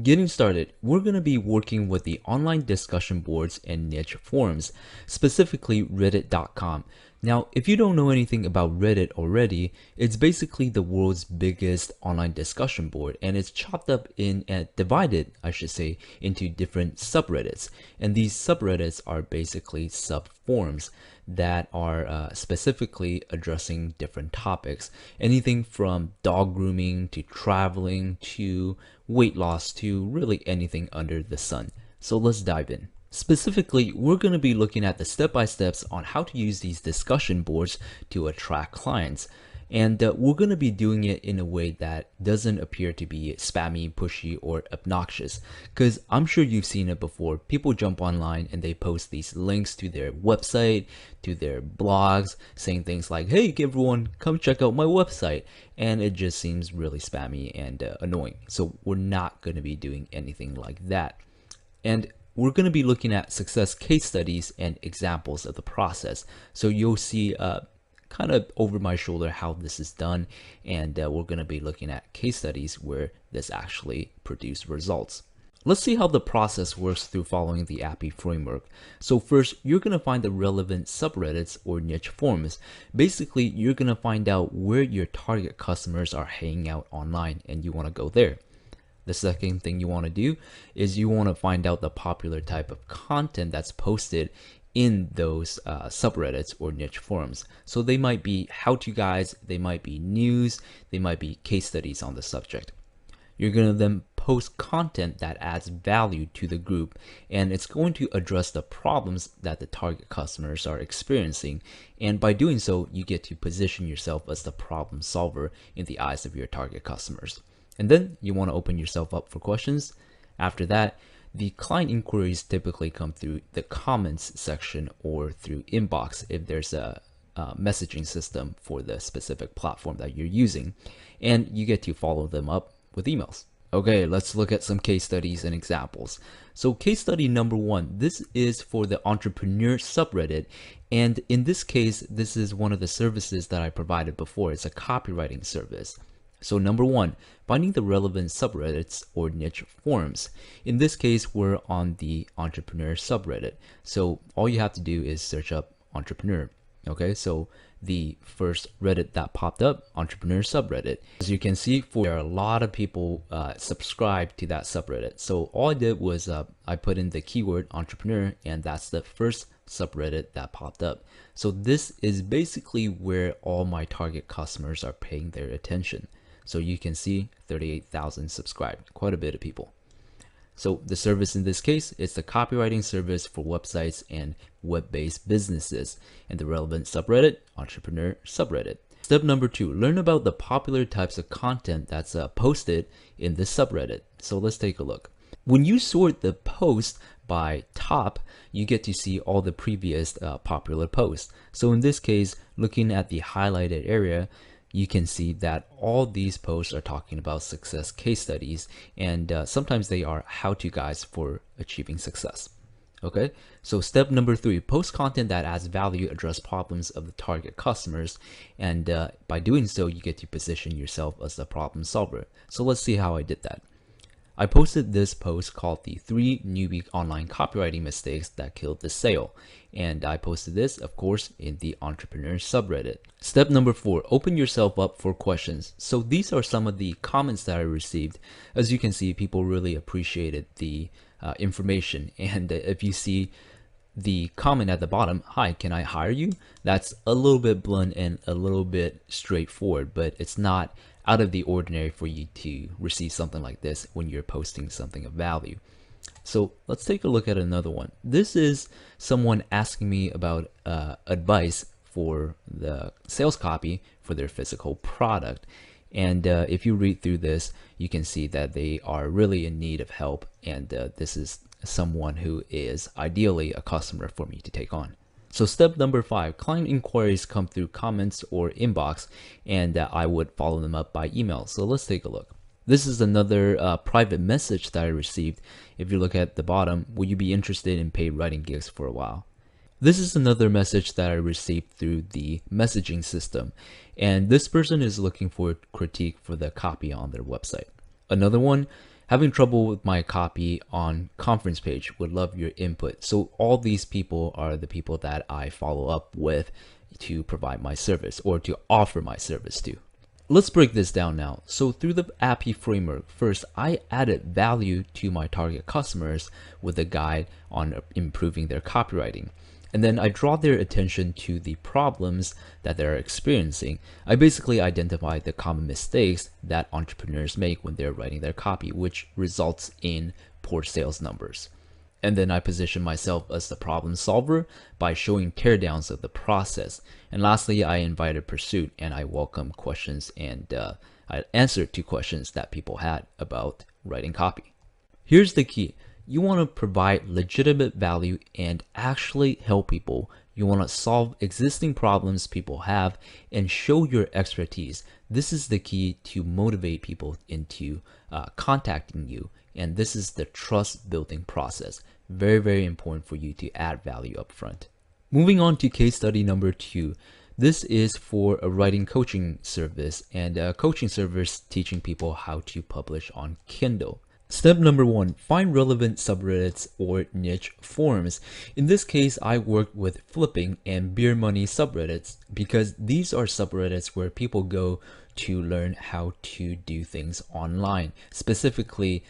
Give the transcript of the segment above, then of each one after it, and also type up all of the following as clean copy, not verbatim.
Getting started, we're going to be working with the online discussion boards and niche forums, specifically Reddit.com. Now, if you don't know anything about Reddit already, it's basically the world's biggest online discussion board, and it's chopped up divided, I should say, into different subreddits. And these subreddits are basically subforums that are specifically addressing different topics. Anything from dog grooming to traveling to weight loss to really anything under the sun. So let's dive in. Specifically, we're going to be looking at the step-by-steps on how to use these discussion boards to attract clients. And we're going to be doing it in a way that doesn't appear to be spammy, pushy, or obnoxious. Because I'm sure you've seen it before. People jump online and they post these links to their website, to their blogs, saying things like, hey everyone, come check out my website. And it just seems really spammy and annoying. So we're not going to be doing anything like that. And we're going to be looking at success case studies and examples of the process. So you'll see kind of over my shoulder how this is done, and we're going to be looking at case studies where this actually produced results. Let's see how the process works through following the AAPI framework. So first, you're going to find the relevant subreddits or niche forums. Basically, you're going to find out where your target customers are hanging out online, and you want to go there. The second thing you want to do is you want to find out the popular type of content that's posted in those subreddits or niche forums. So they might be how-to guides, they might be news, they might be case studies on the subject. You're going to then post content that adds value to the group, and it's going to address the problems that the target customers are experiencing. And by doing so, you get to position yourself as the problem solver in the eyes of your target customers. And then you want to open yourself up for questions. After that, the client inquiries typically come through the comments section or through inbox if there's a messaging system for the specific platform that you're using, and you get to follow them up with emails. Okay, let's look at some case studies and examples. So case study number 1, this is for the entrepreneur subreddit, and in this case, this is one of the services that I provided before. It's a copywriting service. So number 1, finding the relevant subreddits or niche forums. In this case, we're on the entrepreneur subreddit. So all you have to do is search up entrepreneur. Okay, so the first Reddit that popped up, entrepreneur subreddit. As you can see, there are a lot of people subscribed to that subreddit. So all I did was I put in the keyword entrepreneur, and that's the first subreddit that popped up. So this is basically where all my target customers are paying their attention. So you can see 38,000 subscribed, quite a bit of people. So the service in this case is the copywriting service for websites and web-based businesses, and the relevant subreddit, entrepreneur subreddit. Step number 2, learn about the popular types of content that's posted in this subreddit. So let's take a look. When you sort the post by top, you get to see all the previous popular posts. So in this case, looking at the highlighted area, you can see that all these posts are talking about success case studies, and sometimes they are how-to guides for achieving success. Okay, so step number 3, post content that adds value, address problems of the target customers, and by doing so, you get to position yourself as the problem solver. So let's see how I did that. I posted this post called the 3 newbie online copywriting mistakes that killed the sale. And I posted this, of course, in the entrepreneur subreddit. Step number 4, open yourself up for questions. So these are some of the comments that I received. As you can see, people really appreciated the information. And if you see the comment at the bottom, hi, can I hire you? That's a little bit blunt and a little bit straightforward, but it's not out of the ordinary for you to receive something like this when you're posting something of value. So let's take a look at another one. This is someone asking me about advice for the sales copy for their physical product. And if you read through this, you can see that they are really in need of help. And this is someone who is ideally a customer for me to take on. So step number 5, client inquiries come through comments or inbox, and I would follow them up by email. So let's take a look. This is another private message that I received. If you look at the bottom, will you be interested in paid writing gigs for a while? This is another message that I received through the messaging system, and this person is looking for critique for the copy on their website. Another one, Having trouble with my copy on conference page, would love your input. So all these people are the people that I follow up with to provide my service or to offer my service to. Let's break this down now. So through the AAPI framework, first I added value to my target customers with a guide on improving their copywriting. And then I draw their attention to the problems that they're experiencing. I basically identify the common mistakes that entrepreneurs make when they're writing their copy, which results in poor sales numbers. And then I position myself as the problem solver by showing teardowns of the process. And lastly, I invited pursuit and I welcome questions and I answered to questions that people had about writing copy. Here's the key. You want to provide legitimate value and actually help people. You want to solve existing problems people have and show your expertise. This is the key to motivate people into contacting you. And this is the trust building process. Very, very important for you to add value up front. Moving on to case study number 2. This is for a writing coaching service and a coaching service teaching people how to publish on Kindle. Step number 1, find relevant subreddits or niche forums. In this case, I worked with flipping and Beermoney subreddits because these are subreddits where people go to learn how to do things online, specifically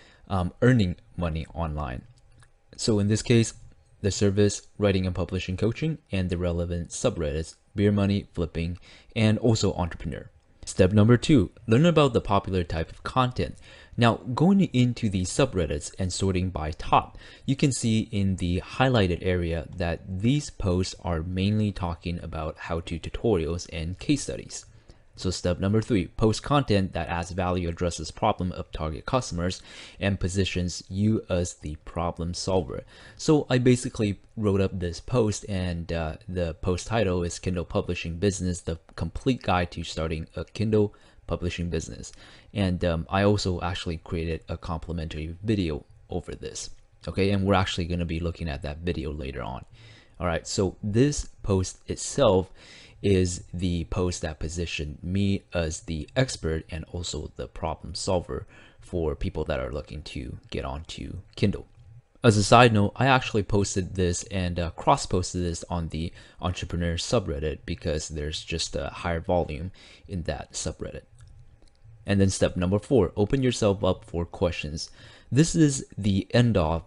earning money online. So in this case, the service, writing and publishing coaching, and the relevant subreddits, Beermoney, flipping, and also entrepreneur. Step number 2, learn about the popular type of content. Now, going into the subreddits and sorting by top, you can see in the highlighted area that these posts are mainly talking about how-to tutorials and case studies. So step number 3, post content that adds value, addresses problem of target customers, and positions you as the problem solver. So I basically wrote up this post and the post title is Kindle Publishing Business, the complete guide to starting a Kindle publishing business. And I also actually created a complimentary video over this. Okay, and we're actually going to be looking at that video later on. All right, so this post itself is the post that positioned me as the expert and also the problem solver for people that are looking to get onto Kindle. As a side note, I actually posted this and cross-posted this on the entrepreneur subreddit because there's just a higher volume in that subreddit. And then step number 4, open yourself up for questions. This is the end off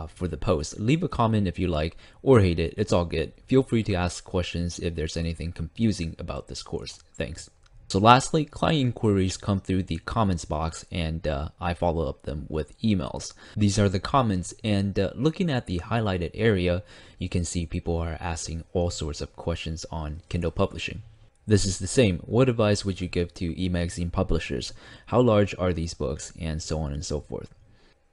for the post. Leave a comment if you like or hate it. It's all good. Feel free to ask questions if there's anything confusing about this course. Thanks. So lastly, client inquiries come through the comments box and I follow up them with emails. These are the comments and looking at the highlighted area, you can see people are asking all sorts of questions on Kindle publishing. This is the same. What advice would you give to e-magazine publishers? How large are these books? And so on and so forth.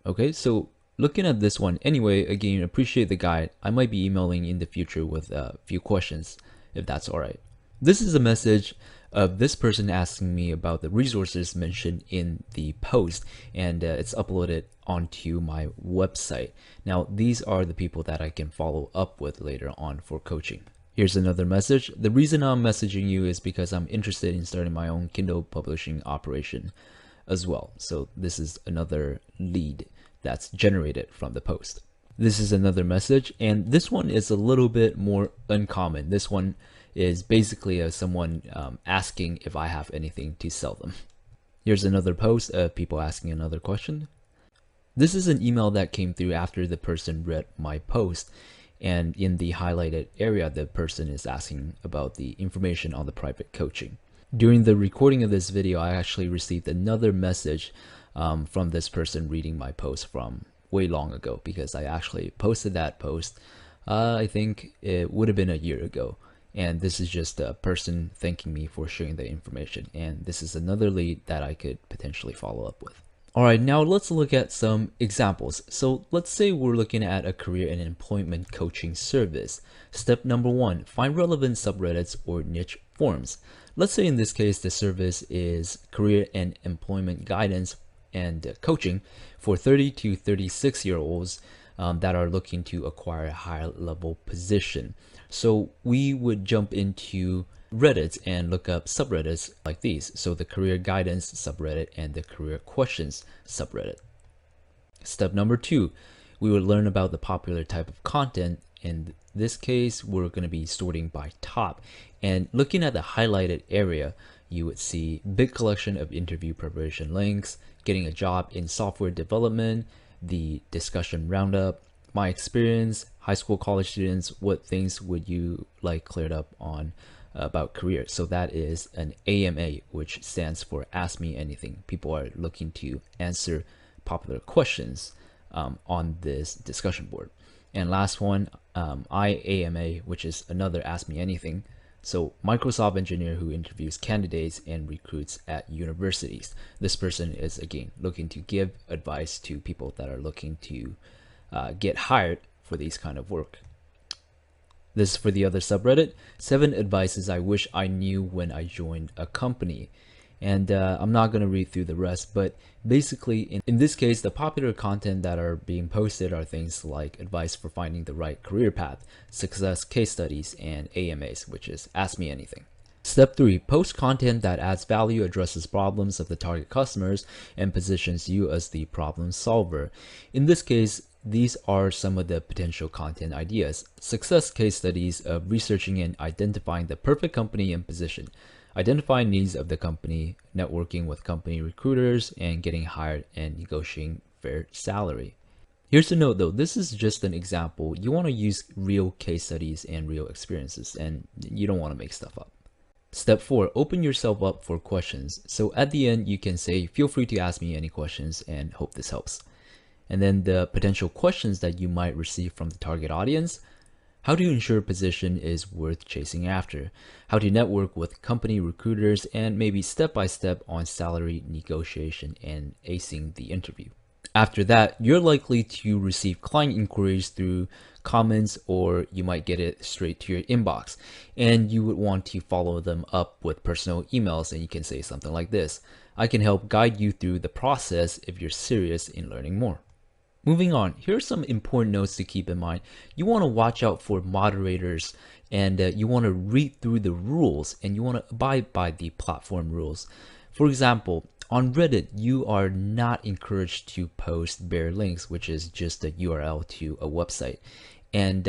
Okay, so looking at this one, anyway, again, appreciate the guide. I might be emailing in the future with a few questions, if that's all right. This is a message of this person asking me about the resources mentioned in the post, and it's uploaded onto my website. Now, these are the people that I can follow up with later on for coaching. Here's another message. The reason I'm messaging you is because I'm interested in starting my own Kindle publishing operation as well. So this is another lead that's generated from the post. This is another message, and this one is a little bit more uncommon. This one is basically someone asking if I have anything to sell them. Here's another post of people asking another question. This is an email that came through after the person read my post, and in the highlighted area, the person is asking about the information on the private coaching. During the recording of this video, I actually received another message from this person reading my post from way long ago, because I actually posted that post, I think it would have been a year ago. And this is just a person thanking me for sharing the information. And this is another lead that I could potentially follow up with. All right, now let's look at some examples. So let's say we're looking at a career and employment coaching service. Step number 1, find relevant subreddits or niche forums. Let's say in this case, the service is career and employment guidance and coaching for 30 to 36-year-olds that are looking to acquire a higher level position. So we would jump into Reddit and look up subreddits like these. So the career guidance subreddit and the career questions subreddit. Step number 2, we would learn about the popular type of content. In this case, we're going to be sorting by top. And looking at the highlighted area, you would see big collection of interview preparation links, getting a job in software development, the discussion roundup, my experience, high school, college students, what things would you like cleared up on about career. So that is an AMA, which stands for Ask Me Anything. People are looking to answer popular questions on this discussion board. And last one, IAMA, which is another Ask Me Anything. So Microsoft engineer who interviews candidates and recruits at universities. This person is, again, looking to give advice to people that are looking to get hired for these kind of work. This is for the other subreddit, 7 advices I wish I knew when I joined a company. And I'm not going to read through the rest, but basically in this case, the popular content that are being posted are things like advice for finding the right career path, success case studies, and AMAs, which is Ask Me Anything. Step 3, post content that adds value, addresses problems of the target customers, and positions you as the problem solver. In this case, these are some of the potential content ideas. Success case studies of researching and identifying the perfect company and position, identifying needs of the company, networking with company recruiters, and getting hired and negotiating fair salary. Here's a note though, this is just an example. You want to use real case studies and real experiences, and you don't want to make stuff up. Step 4, open yourself up for questions. So at the end, you can say, feel free to ask me any questions and hope this helps. And then the potential questions that you might receive from the target audience. How to ensure a position is worth chasing after. How to network with company recruiters, and maybe step-by-step on salary negotiation and acing the interview. After that, you're likely to receive client inquiries through comments, or you might get it straight to your inbox. And you would want to follow them up with personal emails, and you can say something like this: I can help guide you through the process if you're serious in learning more. Moving on, here are some important notes to keep in mind. You want to watch out for moderators, and you want to read through the rules, and you want to abide by the platform rules. For example, on Reddit, you are not encouraged to post bare links, which is just a URL to a website. And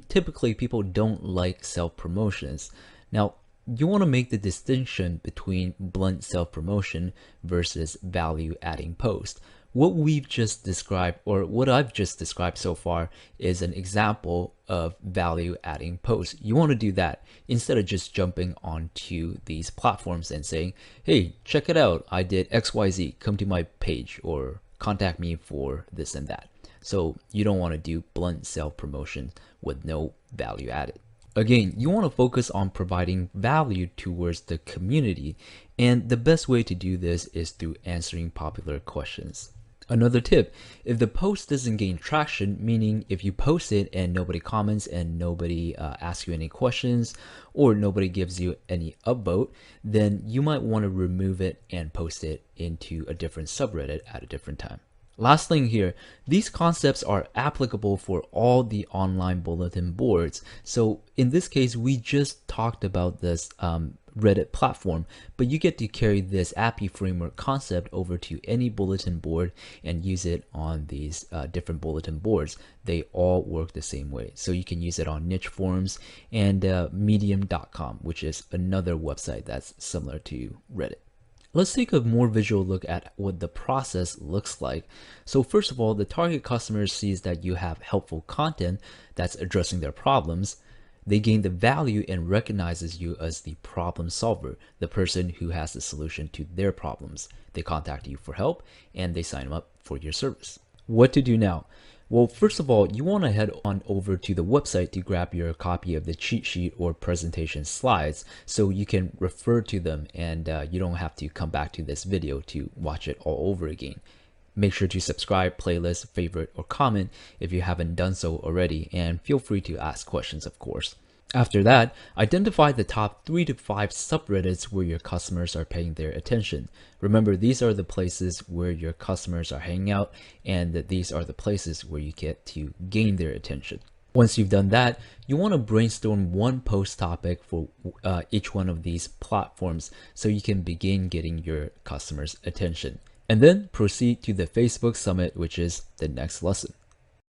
typically people don't like self-promotions. Now, you want to make the distinction between blunt self-promotion versus value-adding post. What we've just described, or what I've just described so far, is an example of value-adding posts. You want to do that instead of just jumping onto these platforms and saying, hey, check it out, I did XYZ, come to my page or contact me for this and that. So you don't want to do blunt self-promotion with no value added. Again, you want to focus on providing value towards the community, and the best way to do this is through answering popular questions. Another tip, if the post doesn't gain traction, meaning if you post it and nobody comments and nobody asks you any questions, or nobody gives you any upvote, then you might want to remove it and post it into a different subreddit at a different time. Last thing here, these concepts are applicable for all the online bulletin boards. So in this case, we just talked about this Reddit platform, but you get to carry this AAPI framework concept over to any bulletin board and use it on these different bulletin boards. They all work the same way. So you can use it on niche forums and medium.com, which is another website that's similar to Reddit. Let's take a more visual look at what the process looks like. So first of all, the target customer sees that you have helpful content that's addressing their problems. They gain the value and recognizes you as the problem solver, the person who has the solution to their problems. They contact you for help and they sign up for your service. What to do now? Well, first of all, you want to head on over to the website to grab your copy of the cheat sheet or presentation slides so you can refer to them and you don't have to come back to this video to watch it all over again. Make sure to subscribe, playlist, favorite, or comment if you haven't done so already, and feel free to ask questions, of course. After that, identify the top 3 to 5 subreddits where your customers are paying their attention. Remember, these are the places where your customers are hanging out, and that these are the places where you get to gain their attention. Once you've done that, you want to brainstorm one post topic for each one of these platforms so you can begin getting your customers' attention. and then proceed to the Facebook Summit, which is the next lesson.